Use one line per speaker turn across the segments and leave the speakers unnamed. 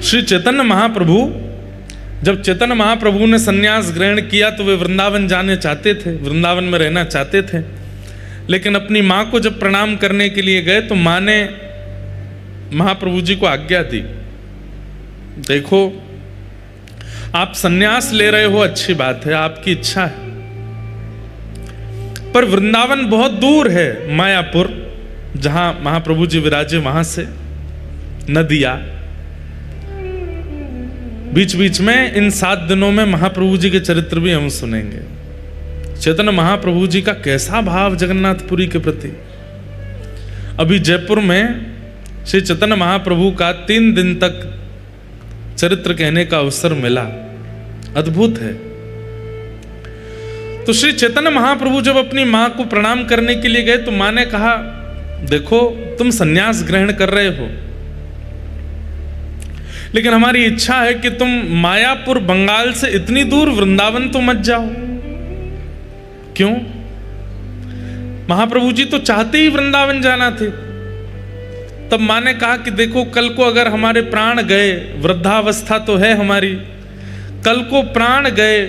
श्री चैतन्य महाप्रभु, जब चैतन्य महाप्रभु ने संन्यास ग्रहण किया तो वे वृंदावन जाने चाहते थे, वृंदावन में रहना चाहते थे। लेकिन अपनी माँ को जब प्रणाम करने के लिए गए तो माँ ने महाप्रभु जी को आज्ञा दी, देखो आप संन्यास ले रहे हो, अच्छी बात है, आपकी इच्छा है, पर वृंदावन बहुत दूर है, मायापुर जहां महाप्रभु जी विराजे वहां से नदिया, बीच बीच में इन 7 दिनों में महाप्रभु जी के चरित्र भी हम सुनेंगे। चैतन्य महाप्रभु जी का कैसा भाव जगन्नाथपुरी के प्रति। अभी जयपुर में श्री चैतन्य महाप्रभु का 3 दिन तक चरित्र कहने का अवसर मिला, अद्भुत है। तो श्री चैतन्य महाप्रभु जब अपनी मां को प्रणाम करने के लिए गए तो मां ने कहा, देखो तुम संन्यास ग्रहण कर रहे हो, लेकिन हमारी इच्छा है कि तुम मायापुर बंगाल से इतनी दूर वृंदावन तो मत जाओ। क्यों? महाप्रभु जी तो चाहते ही वृंदावन जाना थे। तब मां ने कहा कि देखो कल को अगर हमारे प्राण गए, वृद्धावस्था तो है हमारी, कल को प्राण गए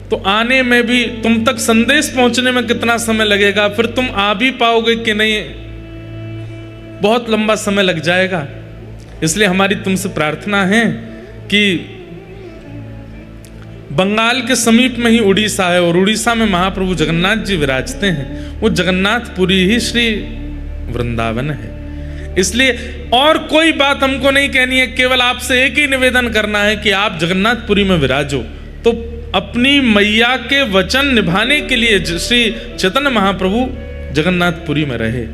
तो आने में भी तुम तक संदेश पहुंचने में कितना समय लगेगा, फिर तुम आ भी पाओगे कि नहीं, बहुत लंबा समय लग जाएगा। इसलिए हमारी तुमसे प्रार्थना है कि बंगाल के समीप में ही उड़ीसा है और उड़ीसा में महाप्रभु जगन्नाथ जी विराजते हैं, वो जगन्नाथपुरी ही श्री वृंदावन है। इसलिए और कोई बात हमको नहीं कहनी है, केवल आपसे एक ही निवेदन करना है कि आप जगन्नाथपुरी में विराजो। तो अपनी मैया के वचन निभाने के लिए श्री चैतन्य महाप्रभु जगन्नाथपुरी में रहे,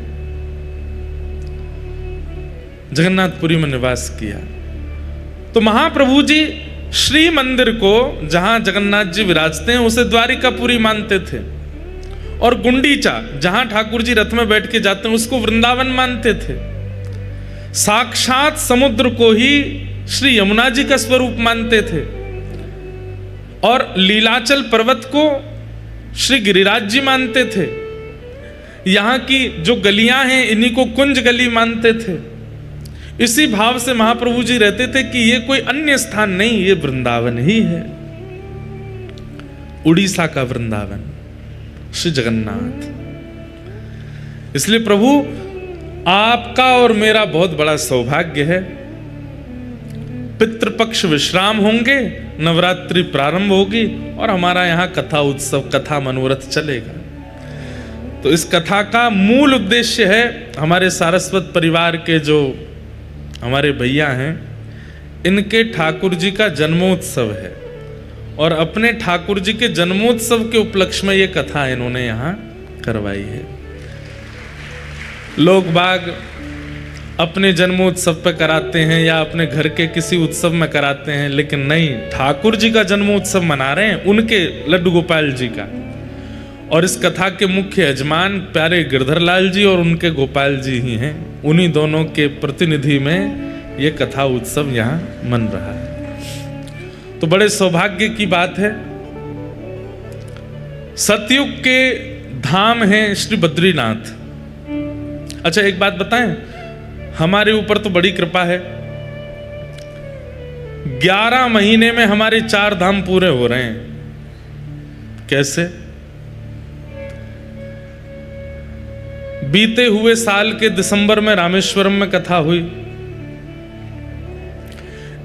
जगन्नाथपुरी में निवास किया। तो महाप्रभु जी श्री मंदिर को जहां जगन्नाथ जी विराजते हैं उसे द्वारिकापुरी मानते थे, और गुंडीचा जहां ठाकुर जी रथ में बैठ के जाते हैं उसको वृंदावन मानते थे। साक्षात समुद्र को ही श्री यमुना जी का स्वरूप मानते थे, और लीलाचल पर्वत को श्री गिरिराज जी मानते थे। यहां की जो गलियां हैं इन्हीं को कुंज गली मानते थे। इसी भाव से महाप्रभु जी रहते थे कि ये कोई अन्य स्थान नहीं, ये वृंदावन ही है, उड़ीसा का वृंदावन श्री जगन्नाथ। इसलिए प्रभु आपका और मेरा बहुत बड़ा सौभाग्य है, पितृपक्ष विश्राम होंगे, नवरात्रि प्रारंभ होगी और हमारा यहाँ कथा उत्सव, कथा मनोरथ चलेगा। तो इस कथा का मूल उद्देश्य है, हमारे सारस्वत परिवार के जो हमारे भैया हैं, इनके ठाकुर जी का जन्मोत्सव है, और अपने ठाकुर जी के जन्मोत्सव के उपलक्ष्य में ये कथा इन्होंने यहाँ करवाई है। लोग बाग अपने जन्मोत्सव पे कराते हैं या अपने घर के किसी उत्सव में कराते हैं, लेकिन नहीं, ठाकुर जी का जन्मोत्सव मना रहे हैं, उनके लड्डू गोपाल जी का। और इस कथा के मुख्य यजमान प्यारे गिरधर लाल जी और उनके गोपाल जी ही हैं, उन्हीं दोनों के प्रतिनिधि में ये कथा उत्सव यहाँ मन रहा है। तो बड़े सौभाग्य की बात है। सतयुग के धाम हैं श्री बद्रीनाथ। अच्छा एक बात बताएं, हमारे ऊपर तो बड़ी कृपा है, 11 महीने में हमारे 4 धाम पूरे हो रहे हैं। कैसे? बीते हुए साल के दिसंबर में रामेश्वरम में कथा हुई,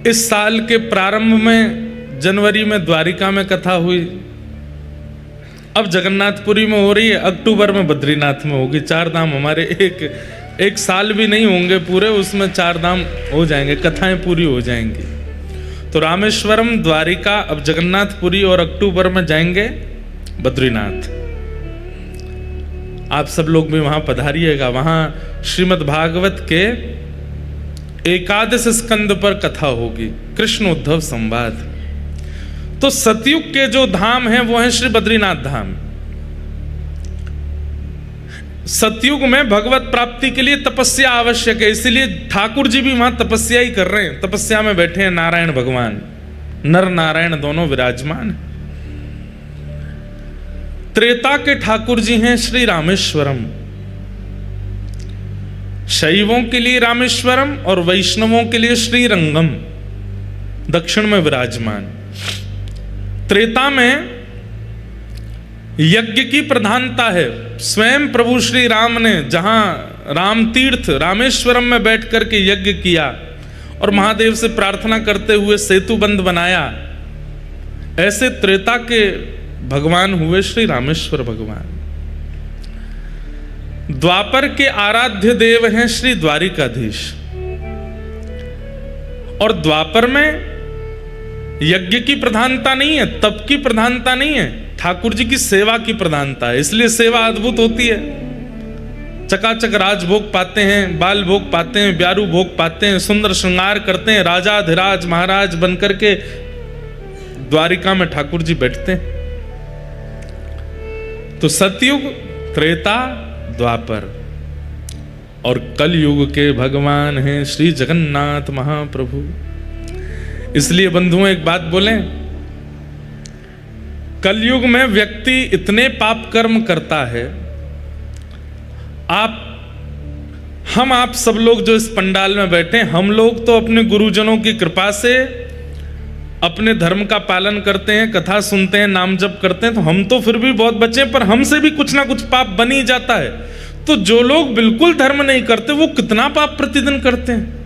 इस साल के प्रारंभ में जनवरी में द्वारिका में कथा हुई, अब जगन्नाथपुरी में हो रही है, अक्टूबर में बद्रीनाथ में होगी। 4 धाम हमारे एक साल भी नहीं होंगे पूरे, उसमें 4 धाम हो जाएंगे, कथाएं पूरी हो जाएंगी। तो रामेश्वरम, द्वारिका, अब जगन्नाथपुरी, और अक्टूबर में जाएंगे बद्रीनाथ। आप सब लोग भी वहां पधारिएगा। वहां श्रीमद् भागवत के 11 स्कंद पर कथा होगी, कृष्ण उद्धव संवाद। तो सतयुग के जो धाम हैं वो हैं श्री बद्रीनाथ धाम। सतयुग में भगवत प्राप्ति के लिए तपस्या आवश्यक है, इसीलिए ठाकुर जी भी वहां तपस्या ही कर रहे हैं, तपस्या में बैठे हैं नारायण भगवान, नर नारायण दोनों विराजमान हैं। त्रेता के ठाकुर जी हैं श्री रामेश्वरम। शैवों के लिए रामेश्वरम और वैष्णवों के लिए श्रीरंगम। दक्षिण में विराजमान। त्रेता में यज्ञ की प्रधानता है। स्वयं प्रभु श्री राम ने जहां राम तीर्थ रामेश्वरम में बैठ करके यज्ञ किया और महादेव से प्रार्थना करते हुए सेतु बंध बनाया, ऐसे त्रेता के भगवान हुए श्री रामेश्वर भगवान। द्वापर के आराध्य देव हैं श्री द्वारिकाधीश। और द्वापर में यज्ञ की प्रधानता नहीं है, तप की प्रधानता नहीं है, ठाकुर जी की सेवा की प्रधानता है। इसलिए सेवा अद्भुत होती है। चकाचक राजभोग पाते हैं, बाल भोग पाते हैं, ब्यारू भोग पाते हैं, सुंदर श्रृंगार करते हैं, राजा धीराज महाराज बनकर के द्वारिका में ठाकुर जी बैठते हैं। तो सतयुग, त्रेता, द्वापर और कलयुग के भगवान हैं श्री जगन्नाथ महाप्रभु। इसलिए बंधुओं एक बात बोलें, कलयुग में व्यक्ति इतने पाप कर्म करता है। हम आप सब लोग जो इस पंडाल में बैठे, हम लोग तो अपने गुरुजनों की कृपा से अपने धर्म का पालन करते हैं, कथा सुनते हैं, नाम जप करते हैं, तो हम तो फिर भी बहुत बचे, पर हमसे भी कुछ ना कुछ पाप बन ही जाता है। तो जो लोग बिल्कुल धर्म नहीं करते वो कितना पाप प्रतिदिन करते हैं।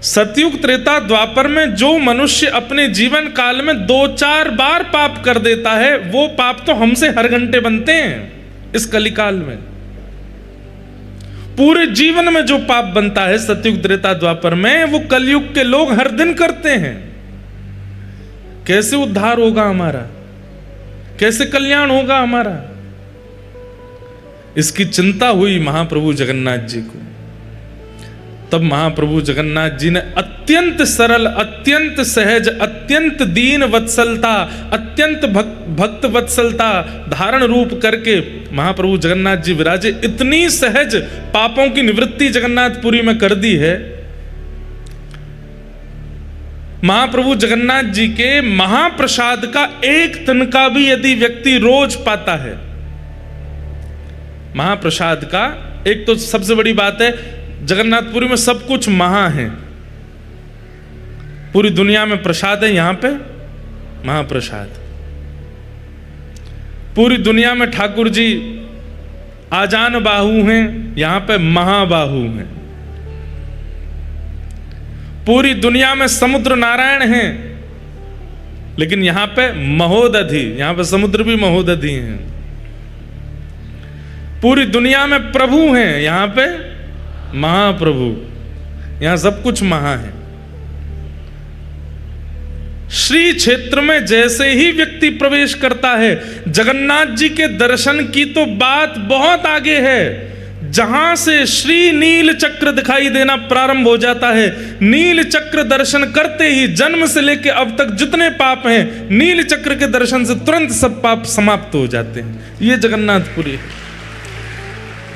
सतयुग, त्रेता, द्वापर में जो मनुष्य अपने जीवन काल में 2-4 बार पाप कर देता है, वो पाप तो हमसे हर घंटे बनते हैं। इस कलिकाल में पूरे जीवन में जो पाप बनता है सतयुग, त्रेता, द्वापर में, वो कलयुग के लोग हर दिन करते हैं। कैसे उद्धार होगा हमारा, कैसे कल्याण होगा हमारा? इसकी चिंता हुई महाप्रभु जगन्नाथ जी को। तब महाप्रभु जगन्नाथ जी ने अत्यंत सरल, अत्यंत सहज, अत्यंत दीन वत्सलता, अत्यंत भक्त वत्सलता धारण रूप करके महाप्रभु जगन्नाथ जी विराजे। इतनी सहज पापों की निवृत्ति जगन्नाथपुरी में कर दी है। महाप्रभु जगन्नाथ जी के महाप्रसाद का एक तिनका भी यदि व्यक्ति रोज पाता है, महाप्रसाद का एक, तो सबसे बड़ी बात है जगन्नाथपुरी में सब कुछ महा है। पूरी दुनिया में प्रसाद है, यहां पे महाप्रसाद। पूरी दुनिया में ठाकुर जी आजान बाहु हैं, यहां पे महाबाहु हैं। पूरी दुनिया में समुद्र नारायण हैं, लेकिन यहां पे महोदधि, यहां पे समुद्र भी महोदधि हैं। पूरी दुनिया में प्रभु हैं, यहां पे महाप्रभु, यहां सब कुछ महा है। श्री क्षेत्र में जैसे ही व्यक्ति प्रवेश करता है, जगन्नाथ जी के दर्शन की तो बात बहुत आगे है। जहां से श्री नील चक्र दिखाई देना प्रारंभ हो जाता है, नील चक्र दर्शन करते ही जन्म से लेकर अब तक जितने पाप हैं, नील चक्र के दर्शन से तुरंत सब पाप समाप्त हो जाते हैं। ये जगन्नाथपुरी है।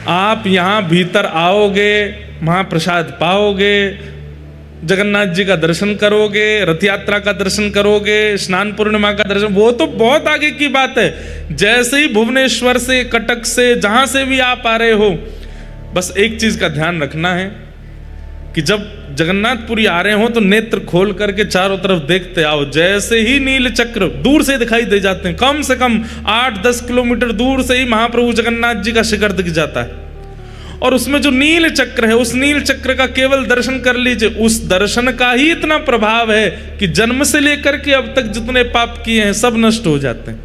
आप यहां भीतर आओगे, महाप्रसाद पाओगे, जगन्नाथ जी का दर्शन करोगे, रथ यात्रा का दर्शन करोगे, स्नान पूर्णिमा का दर्शन, वो तो बहुत आगे की बात है। जैसे ही भुवनेश्वर से, कटक से, जहां से भी आप आ रहे हो, बस एक चीज का ध्यान रखना है कि जब जगन्नाथपुरी आ रहे हो तो नेत्र खोल करके चारों तरफ देखते आओ। जैसे ही नील चक्र दूर से दिखाई दे जाते हैं, कम से कम 8-10 किलोमीटर दूर से ही महाप्रभु जगन्नाथ जी का शिखर दिख जाता है। और उसमें जो नील चक्र है, उस नील चक्र का केवल दर्शन कर लीजिए। उस दर्शन का ही इतना प्रभाव है कि जन्म से लेकर के अब तक जितने पाप किए हैं सब नष्ट हो जाते हैं।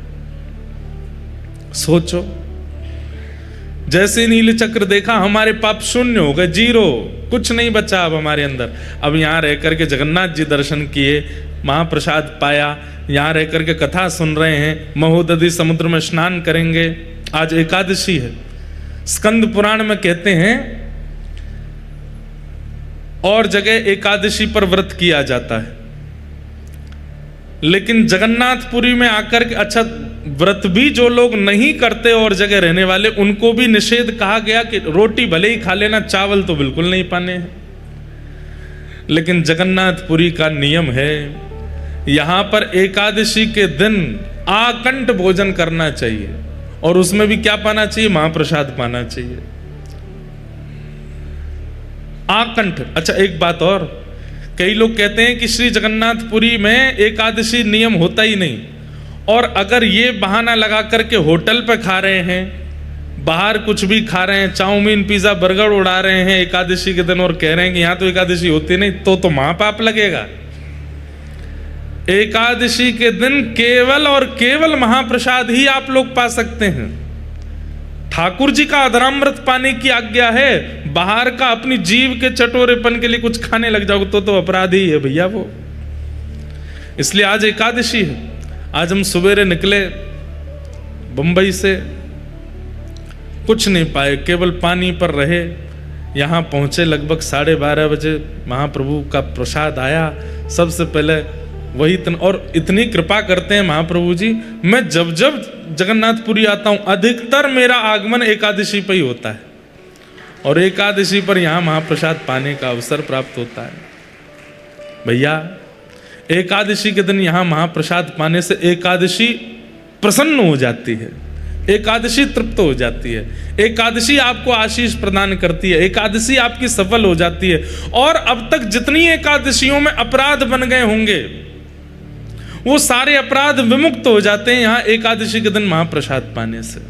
सोचो, जैसे नील चक्र देखा हमारे पाप शून्य हो गए, 0, कुछ नहीं बचा अब हमारे अंदर। अब यहाँ रह करके जगन्नाथ जी दर्शन किए, महाप्रसाद पाया, यहाँ रह करके कथा सुन रहे हैं, महोदधि समुद्र में स्नान करेंगे। आज एकादशी है। स्कंद पुराण में कहते हैं और जगह एकादशी पर व्रत किया जाता है, लेकिन जगन्नाथपुरी में आकर के, अच्छा व्रत भी जो लोग नहीं करते और जगह रहने वाले, उनको भी निषेध कहा गया कि रोटी भले ही खा लेना, चावल तो बिल्कुल नहीं पाने हैं। लेकिन जगन्नाथपुरी का नियम है, यहां पर एकादशी के दिन आकंठ भोजन करना चाहिए। और उसमें भी क्या पाना चाहिए? महाप्रसाद पाना चाहिए, आकंठ। अच्छा एक बात और, कई लोग कहते हैं कि श्री जगन्नाथपुरी में एकादशी नियम होता ही नहीं, और अगर ये बहाना लगा करके होटल पे खा रहे हैं, बाहर कुछ भी खा रहे हैं, चाउमीन पिज्जा बर्गर उड़ा रहे हैं एकादशी के दिन, और कह रहे हैं कि यहाँ तो एकादशी होती नहीं, तो महापाप लगेगा। एकादशी के दिन केवल और केवल महाप्रसाद ही आप लोग पा सकते हैं। ठाकुर जी का अधरामृत पाने की आज्ञा है, बाहर का अपनी जीव के चटोरेपन के लिए कुछ खाने लग जाओगे तो अपराध ही है भैया वो। इसलिए आज एकादशी है। आज हम सवेरे निकले बंबई से, कुछ नहीं पाए, केवल पानी पर रहे। यहाँ पहुँचे लगभग 12:30 बजे, महाप्रभु का प्रसाद आया। सबसे पहले वही और इतनी कृपा करते हैं महाप्रभु जी, मैं जब जब जगन्नाथपुरी आता हूँ अधिकतर मेरा आगमन एकादशी पर ही होता है, और एकादशी पर यहाँ महाप्रसाद पाने का अवसर प्राप्त होता है। भैया एकादशी के दिन यहाँ महाप्रसाद पाने से एकादशी प्रसन्न हो जाती है, एकादशी तृप्त हो जाती है, एकादशी आपको आशीष प्रदान करती है, एकादशी आपकी सफल हो जाती है। और अब तक जितनी एकादशियों में अपराध बन गए होंगे वो सारे अपराध विमुक्त हो जाते हैं यहाँ एकादशी के दिन महाप्रसाद पाने से।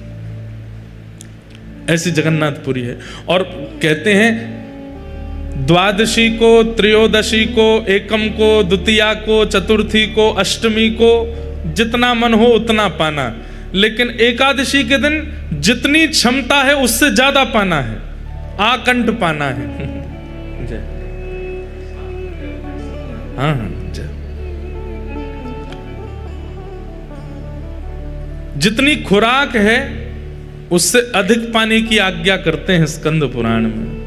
ऐसी जगन्नाथपुरी है। और कहते हैं द्वादशी को, त्रयोदशी को, एकम को, द्वितीया को, चतुर्थी को, अष्टमी को जितना मन हो उतना पाना, लेकिन एकादशी के दिन जितनी क्षमता है उससे ज्यादा पाना है, आकंठ पाना है। जय। हाँ जय। जितनी खुराक है उससे अधिक पाने की आज्ञा करते हैं स्कंद पुराण में।